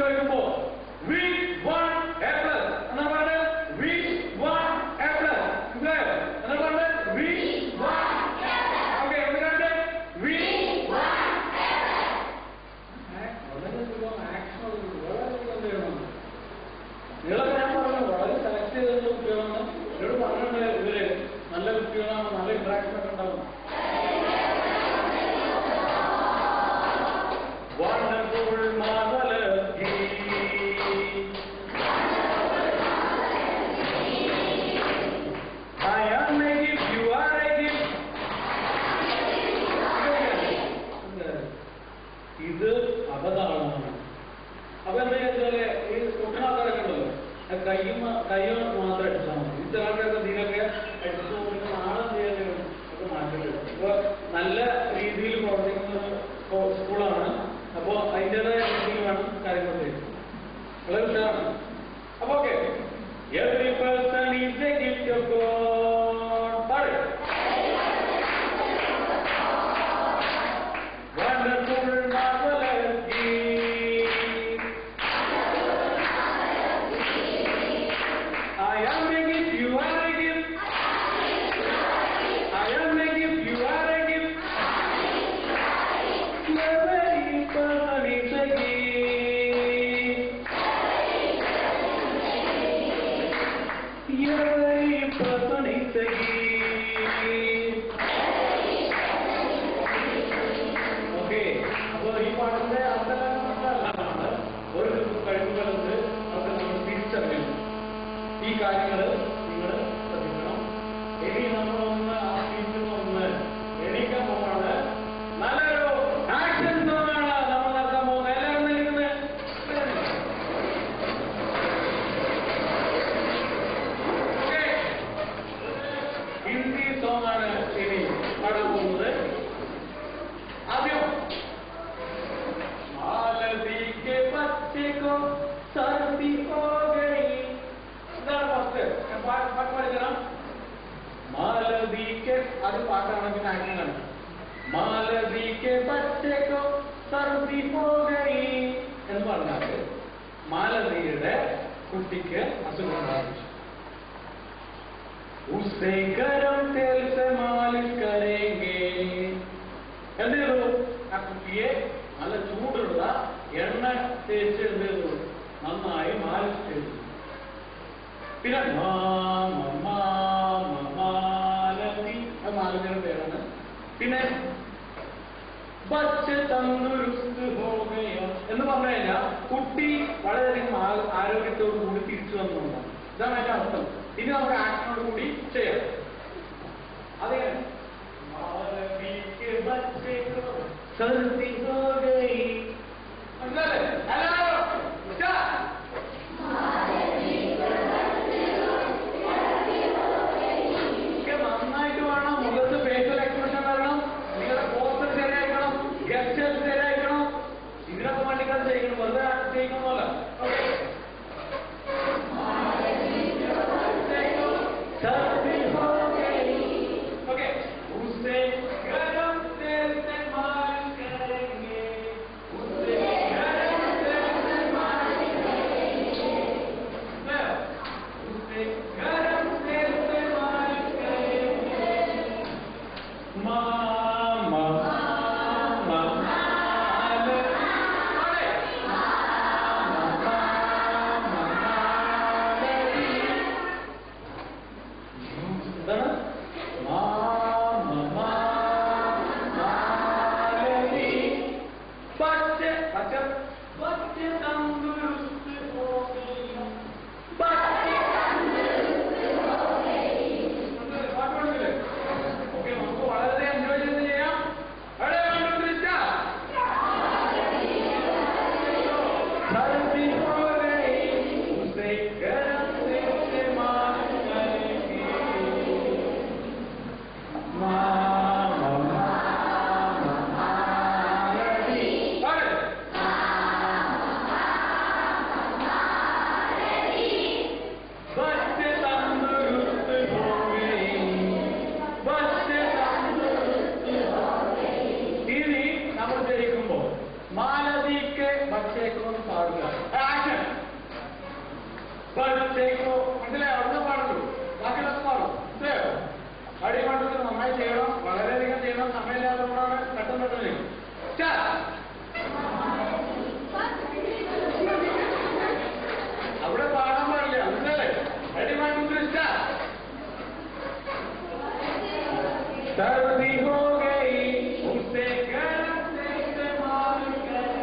വരുമ്പോ which one A plus എന്നാ പറഞ്ഞത് which one A plus മനസ്സിലായോ എന്നാ പറഞ്ഞത് which one A plus okay എന്തിനാണ് which one A plus വളരെ സുഖം ആക്ഷൻ വളരെ സുഖം നിങ്ങളൊക്കെ ഞാൻ പറഞ്ഞു വളരെ സെലക്ട് ചെയ്ത കുട്ടികളാണ് ഇവരോട് പറഞ്ഞിട്ടുണ്ട് ഇവര് നല്ല കുട്ടികളാണ് നല്ല ഇന്ററാക്ഷൻ ഒക്കെ ഉണ്ടാവും wonderful marvelous I am a gift you are a gift ഇത് അപകടമാണ് അപ്പൊ എന്താ വെച്ചാല് ഈ കുട്ടണ ആൾക്കാരൊക്കെ ഉണ്ടല്ലോ കയ്യോ മാത്രം അടിച്ചാൽ മതി ഈ ചിലർക്കൊക്കെ ഇതിനൊക്കെ അടിച്ചു നാളെ ചെയ്യാൻ മാറ്റം ഇപ്പൊ നല്ല രീതിയിൽ പ്രവർത്തിക്കുന്ന സ്കൂളാണ് അപ്പൊ അതിൻ്റെതായ രീതിയിൽ വേണം കാര്യങ്ങൾ ചെയ്യാൻ വളരെ ഉഷാറാണ് അപ്പൊ okay every person is a gift of God പറയ് wonderful marvelous gift I am a gift you are a gift I am a gift you are a gift every person is a gift every person is a gift okay അപ്പോൾ ഈ പാഠത്തിന്റെ അർത്ഥമാണ് ഒരു കഴിവുകളുണ്ട് അതൊക്കെ നമ്മൾ തിരിച്ചറിയണം ഈ കാര്യങ്ങൾ നിങ്ങൾ ശ്രദ്ധിക്കണം ഇനി നമ്മളൊന്ന് ആ സീറ്റിൽ ഒന്ന് എണീക്കാൻ പോവാണ് നല്ലൊരു ആക്ഷൻ സോങ്ങാണ് നമ്മൾ നടത്താൻ പോകുന്നത് എല്ലാവരും നിൽക്കുന്നത് ഹിന്ദി സോങ്ങാണ് ഇനി പാടാൻ പോകുന്നത് ആദ്യം മാലതി കെ ബच्चे को सर्दी हो गई ഇതാണ് ഫസ്റ്റ് പാട്ട് പഠിക്കണം മാലതി കെ അത് പാട്ടാണ് പിന്നെ ആക്ഷൻ മാലതി കെ ബच्चे को सर्दी हो गई എന്ന് പറഞ്ഞാൽ മാലതിയുടെ കുട്ടിക്ക് അസുഖം ബാധിച്ചു उसे गरम तेल से मालिश करेंगे എന്ത് ചെയ്തു ആ കുട്ടിയെ നല്ല ചൂടുള്ള എണ്ണ തേച്ച് എന്ത് ചെയ്തു നന്നായി മാലിഷ് ചെയ്തു പിന്നെ മാലതിയുടെ പേരാണ് പിന്നെ ബച്ച് തന്ദുരുസ്ത് ഹോ ഗയ എന്ന് പറഞ്ഞു കഴിഞ്ഞാൽ കുട്ടി വളരെയധികം ആരോഗ്യത്തോടു കൂടി തിരിച്ചു വന്നുകൊണ്ടാണ് ഇതാണ് അതിന്റെ അർത്ഥം ഇനി നമുക്ക് ആക്ഷനോട് കൂടി ചെയ്യാം അതെ सर्दी हो गई നന്നായിട്ട് വേണം മുഖത്ത് ഫേഷ്യൽ എക്സ്പ്രഷൻ വരണം നിങ്ങളുടെ പോസ്റ്റർ ശരിയായിരിക്കണം ഗസ്റ്റർ ശരിയായിരിക്കണം ഇതിനൊക്കെ വേണ്ടിക്കാൻ ചെയ്യണം വെറുതെ ചെയ്യണമെന്നല്ല सर्दी हो गई ओके उससे गरम तेल से मालिश करेंगे उससे गरम तेल से मालिश करेंगे उससे गरम तेल से मालिश करेंगे मामा പാടില്ല. ആക്ഷൻ മനസ്സിലായോ? അവിടുന്ന് പാടുള്ളൂ, ബാക്കിയുള്ളതൊക്കെ പാടും. മനസ്സിലായോ? അടിമണ്ടത്തിൽ നന്നായി ചെയ്യണം, വളരെയധികം ചെയ്യണം. സമയമില്ലാത്തതുകൊണ്ടാണ് പെട്ടെന്ന് പെട്ടെന്ന്. അവിടെ പാടാൻ പാടില്ല, മനസ്സിലല്ലേ? അടിമണ്ടത്തിൽ सर्दी हो गई उसे घर से इस्तेमाल करके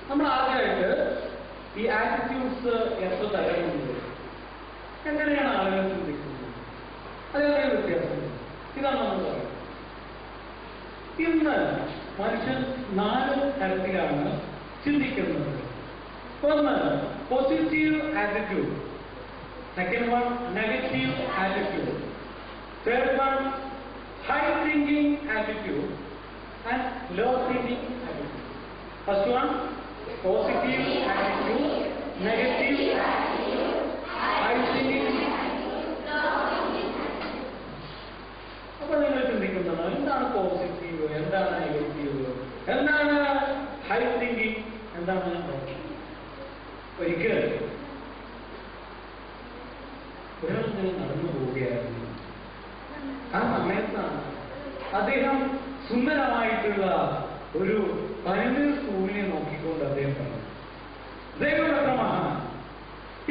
നമ്മൾ ആദ്യമായിട്ട് ഈ ആറ്റിറ്റ്യൂഡ്സ് എത്ര തരമുണ്ട്, എങ്ങനെയാണ് ആളുകൾ ചിന്തിക്കുന്നത്, അതേപോലെ വ്യത്യാസം. ഇതാണ് നമ്മൾ പറയുന്നത്. ഇന്ന് മനുഷ്യൻ 4 തരത്തിലാണ് ചിന്തിക്കുന്നത്. ഒന്ന് positive attitude, second one negative attitude, third one high thinking attitude and low thinking attitude. First one, positive attitude, negative attitude, high thinking. അപ്പോൾ നിങ്ങൾ ചിന്തിക്കുന്നത് എന്താണ് പോസിറ്റീവ്, എന്താണ് നെഗറ്റീവ്, എന്താണ് ഹൈ തിങ്കിങ്, എന്താണ്? ഒരിക്കൽ ഒരാൾ നടന്നു പോവുകയായിരുന്നു. ആ സമയത്താണ് അദ്ദേഹം സുന്ദരമായിട്ടുള്ള ഒരു പനിനീർ പൂവിനെ നോക്കിക്കൊണ്ട് അദ്ദേഹം പറഞ്ഞു, ദൈവവക്രമാണ്,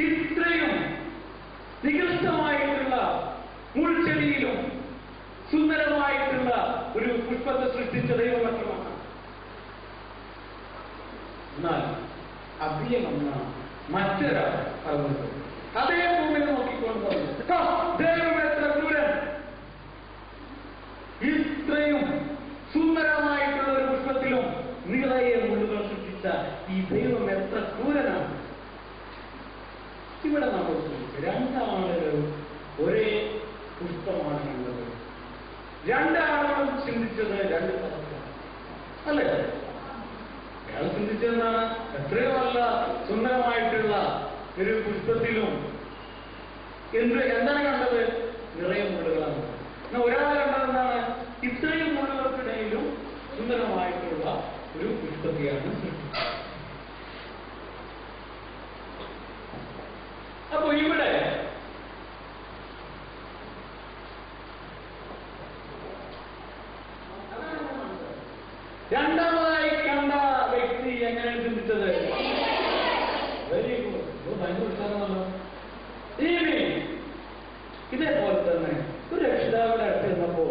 ഇത്രയും നികൃഷ്ടമായിട്ടുള്ള മുൾച്ചെടിയിലും സുന്ദരമായിട്ടുള്ള ഒരു പുഷ്പത്തെ സൃഷ്ടിച്ച ദൈവവക്രമാണ്. എന്നാൽ അധികം എന്ന മറ്റൊരാൾ പറഞ്ഞത് അതേ പൂവിനെ നോക്കിക്കൊണ്ട് പറഞ്ഞു, ദൈവം എത്ര ക്രൂരൻ, ഇത്രയും സുന്ദരമായിട്ടുള്ള ഒരു പുഷ്പത്തിലും നിറയെ മുള്ളുകൾ സൃഷ്ടിച്ച ഈ ദൈവം എത്ര ക്രൂരനാണ്. ഇവിടെ നമ്മൾ രണ്ടാളുകൾ ഒരേ പുഷ്പമാണ് കണ്ടത്. രണ്ടാളുകളും ചിന്തിച്ചത് 2 തരത്തിലാണ്, അല്ലേ? അയാൾ ചിന്തിച്ചതെന്താണ്? എത്രയോ നല്ല സുന്ദരമായിട്ടുള്ള ഒരു പുഷ്പത്തിലും എന്താണ് കണ്ടത്? നിറയെ മുള്ളുകളാണ്. എന്നാൽ ഒരാൾ കണ്ടത് എന്താണ്? ഇത്രയും മുള്ളുകൾക്കിടയിലും സുന്ദരമായിട്ടുള്ള ഒരു പുഷ്പത്തെയാണ് സൃഷ്ടിച്ചത്. അപ്പൊ ഇവിടെ രണ്ടാമതായി കണ്ട വ്യക്തി എങ്ങനെയാണ് ചിന്തിച്ചത്? വെരി ഗുഡ്, ഭയങ്കര ഉത്സാഹമല്ലോ. ഇതേപോലെ തന്നെ ഒരു രക്ഷിതാവിന്റെ അടുത്ത് ചെന്നപ്പോ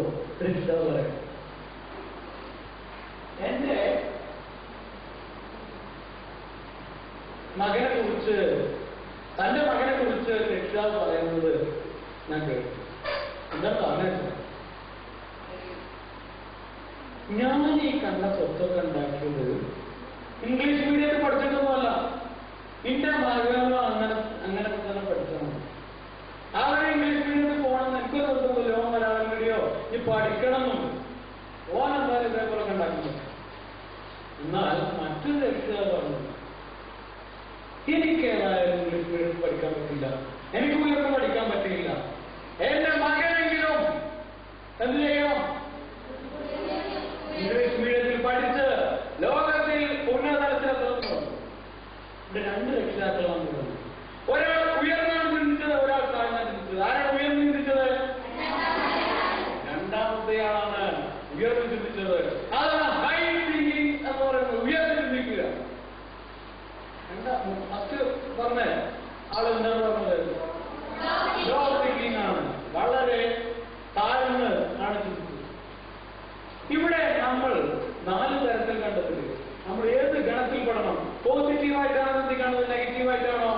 രക്ഷിതാവ് പറയാം, എന്റെ മകനെ കുറിച്ച്, തന്റെ മകനെ കുറിച്ച് രക്ഷിതാവ് പറയുന്നത് ഞാൻ കേട്ടു. എന്താ പറഞ്ഞത്? ഞാൻ ഈ കണ്ട സ്വത്തൊക്കെ ഉണ്ടാക്കിയത് ഇംഗ്ലീഷ് മീഡിയത്തിൽ പഠിച്ചിട്ടൊന്നുമല്ല, എന്റെ മകനും അങ്ങനെ തന്നെ പഠിക്കണം. അവരെ ഇംഗ്ലീഷ് മീഡിയത്തിൽ പോകണം എനിക്ക് നിർത്തുന്നില്ല, ഓൻ മലയാളം മീഡിയോ ഈ പഠിക്കണം എന്നുണ്ട്. ഓൻ എന്തായാലും ഇതേപോലെ ഉണ്ടാക്കുന്നത്. എന്നാൽ മറ്റൊരു രക്ഷിതാവ് പറഞ്ഞു, എനിക്ക് ഏതായാലും ഇംഗ്ലീഷ് മീഡിയത്തിൽ പഠിക്കാൻ പറ്റില്ല, എനിക്ക് ഉയർന്ന് പഠിക്കാൻ പറ്റില്ല, എന്റെ മകനെങ്കിലും എന്ത് ചെയ്യണം? ഇംഗ്ലീഷ് മീഡിയത്തിൽ പഠിച്ച് ലോകത്തിൽ ഉന്നതതലത്തിലെത്തുന്നു. ഇവിടെ 2 രക്ഷിതാക്കളാണ് പറഞ്ഞത്. ഒരാൾ ഉയർന്നാണ് ചിന്തിച്ചത്, ഒരാൾ താഴ്ന്നാണ് ചിന്തിച്ചത്. ആരാണ് ഉയർന്ന് ചിന്തിച്ചത്? രണ്ടാമത്തെയാളാണ് ഉയർന്ന് ചിന്തിച്ചത്. അതാണ് ഹൈ തിങ്കിങ് എന്ന് പറയുന്നത്, ഉയർന്ന് ചിന്തിക്കുക. ഫസ്റ്റ് പറഞ്ഞ ആൾ എന്താണ് പറഞ്ഞത്? ലോ തിങ്കിങ് ആണ്, വളരെ താഴ്ന്ന് ആണ് ചിന്തിച്ചത്. ഇവിടെ നമ്മൾ 4 തരത്തിൽ കണ്ടതിൽ നമ്മൾ ഏത് ഗണത്തിൽ പെടണം? പോസിറ്റീവായിട്ടാണോ ചിന്തിക്കേണ്ടത്, നെഗറ്റീവായിട്ടാണോ?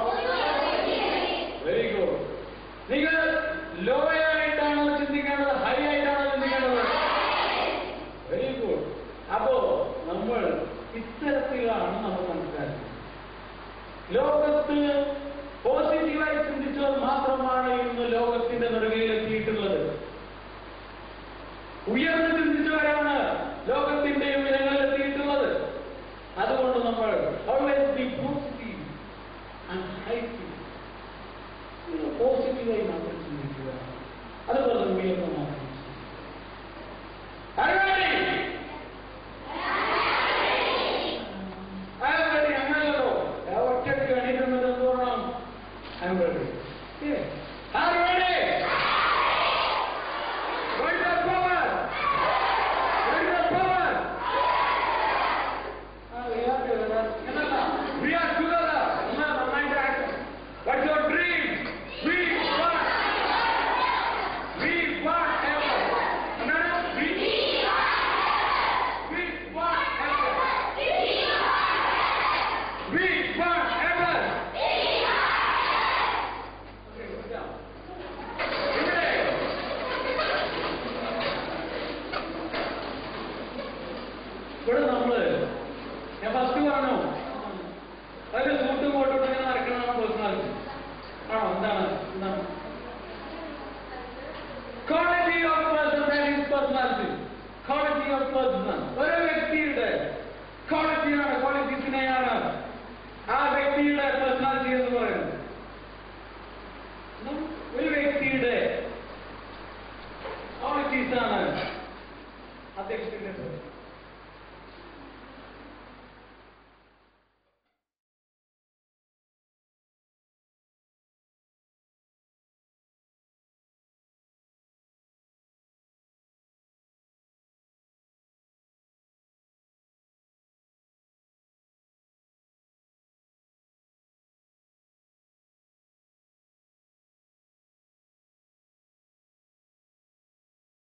Very good. നിങ്ങൾ ലോ ആയിട്ടാണോ ചിന്തിക്കേണ്ടത്, ഹൈ ആയിട്ടാണോ ചിന്തിക്കേണ്ടത്? Very good. അപ്പോ നമ്മൾ ഇത്തരത്തിലാണ് നമ്മൾ മനസ്സിലാക്കുന്നത്. ലോകത്ത് പോസിറ്റീവായി ചിന്തിച്ചവർ മാത്രമാണ് ഇന്ന് ലോകത്തിന്റെ നെറുകയിലെത്തിയിട്ടുള്ളത്. ഉയർന്നു ചിന്തിച്ചവരാണ് ലോകത്തിന്റെ ഉയരങ്ങളിലെത്തിയിട്ടുള്ളത്. അതുകൊണ്ട് നമ്മൾ always be positive and happy. പോസിറ്റീവായി മാത്രം ചിന്തിക്കുക, അതുപോലെ ഉയർന്നു മാത്രം അങ്ങനല്ലോ ഒറ്റയ്ക്ക് എണീക്കുന്നത് എന്തുവേണം? ഇവിടെ നമ്മള് ഞാൻ ഫസ്റ്റ് പറഞ്ഞു അതിൽ സൂട്ട് കോട്ടോട്ട് ഇങ്ങനെ നടക്കണമെന്നാണ് പേഴ്സണാലിറ്റി ആണോ? എന്താണ് quality of personality? Quality of person ഓരോ വ്യക്തിയുടെ ക്വാളിറ്റിയാണ്, ക്വാളിറ്റീസിനെയാണ് ആ വ്യക്തിയുടെ